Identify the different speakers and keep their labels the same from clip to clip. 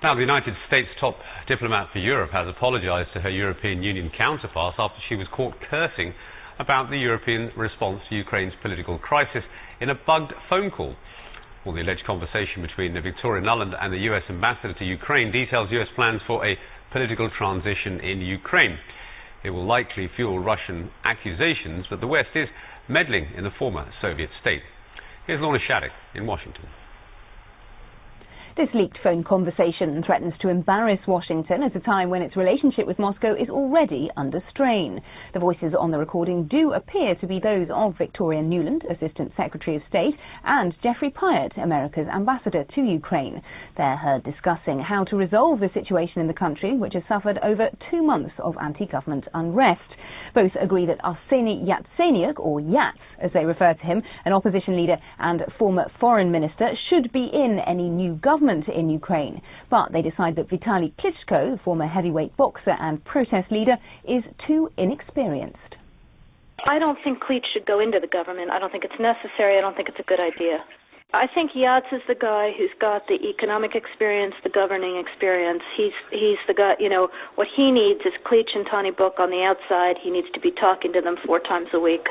Speaker 1: Now, the United States top diplomat for Europe has apologized to her European Union counterparts after she was caught cursing about the European response to Ukraine's political crisis in a bugged phone call. Well, the alleged conversation between Victoria Nuland and the US ambassador to Ukraine details US plans for a political transition in Ukraine. It will likely fuel Russian accusations that the West is meddling in the former Soviet state. Here's Lorna Shattuck in Washington.
Speaker 2: This leaked phone conversation threatens to embarrass Washington at a time when its relationship with Moscow is already under strain. The voices on the recording do appear to be those of Victoria Nuland, Assistant Secretary of State, and Jeffrey Pyatt, America's ambassador to Ukraine. They're heard discussing how to resolve the situation in the country, which has suffered over 2 months of anti-government unrest. Both agree that Arseny Yatsenyuk, or Yats as they refer to him, an opposition leader and former foreign minister, should be in any new government in Ukraine. But they decide that Vitaly Klitschko, the former heavyweight boxer and protest leader, is too inexperienced.
Speaker 3: I don't think Klitsch should go into the government. I don't think it's necessary. I don't think it's a good idea. I think Yats is the guy who's got the economic experience, the governing experience. He's the guy, what he needs is Klitsch and Tony Book on the outside. He needs to be talking to them 4 times a week,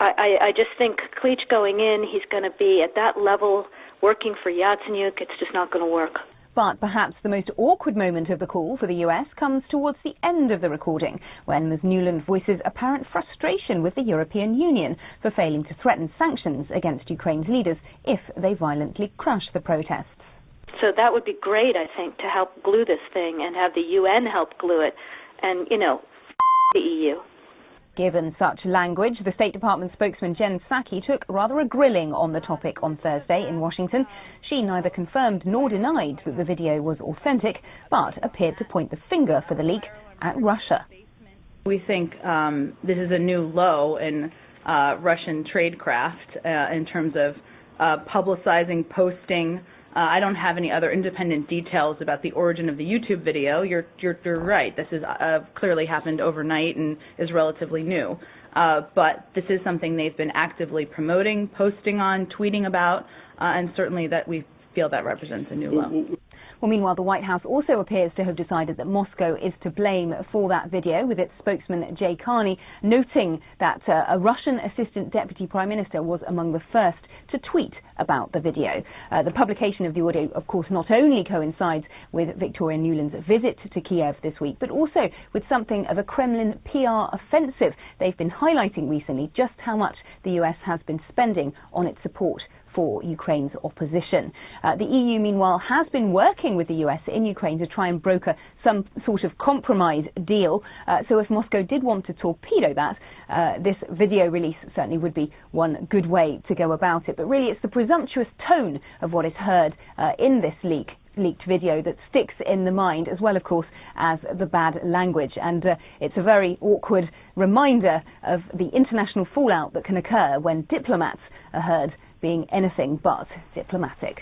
Speaker 3: I just think Klitsch going in, he's going to be at that level working for Yatsenyuk. It's just not going to work.
Speaker 2: But perhaps the most awkward moment of the call for the US comes towards the end of the recording, when Ms. Nuland voices apparent frustration with the European Union for failing to threaten sanctions against Ukraine's leaders if they violently crush the protests.
Speaker 3: So that would be great, I think, to help glue this thing and have the UN help glue it and, the EU.
Speaker 2: Given such language, the State Department spokesman Jen Psaki took rather a grilling on the topic on Thursday in Washington. She neither confirmed nor denied that the video was authentic, but appeared to point the finger for the leak at Russia.
Speaker 4: We think this is a new low in Russian tradecraft in terms of publicizing, posting. I don't have any other independent details about the origin of the YouTube video. You're right. This is clearly happened overnight and is relatively new. But this is something they've been actively promoting, posting on, tweeting about, and certainly that we feel that represents a new low.
Speaker 2: Well, meanwhile, the White House also appears to have decided that Moscow is to blame for that video, with its spokesman Jay Carney noting that a Russian Assistant Deputy Prime Minister was among the first to tweet about the video. The publication of the audio, of course, not only coincides with Victoria Nuland's visit to Kiev this week, but also with something of a Kremlin PR offensive. They've been highlighting recently just how much the US has been spending on its support for Ukraine's opposition. The EU, meanwhile, has been working with the US in Ukraine to try and broker some sort of compromise deal. So if Moscow did want to torpedo that, this video release certainly would be one good way to go about it. But really, it's the presumptuous tone of what is heard in this leaked video that sticks in the mind, as well, of course, as the bad language. And it's a very awkward reminder of the international fallout that can occur when diplomats are heard being anything but diplomatic.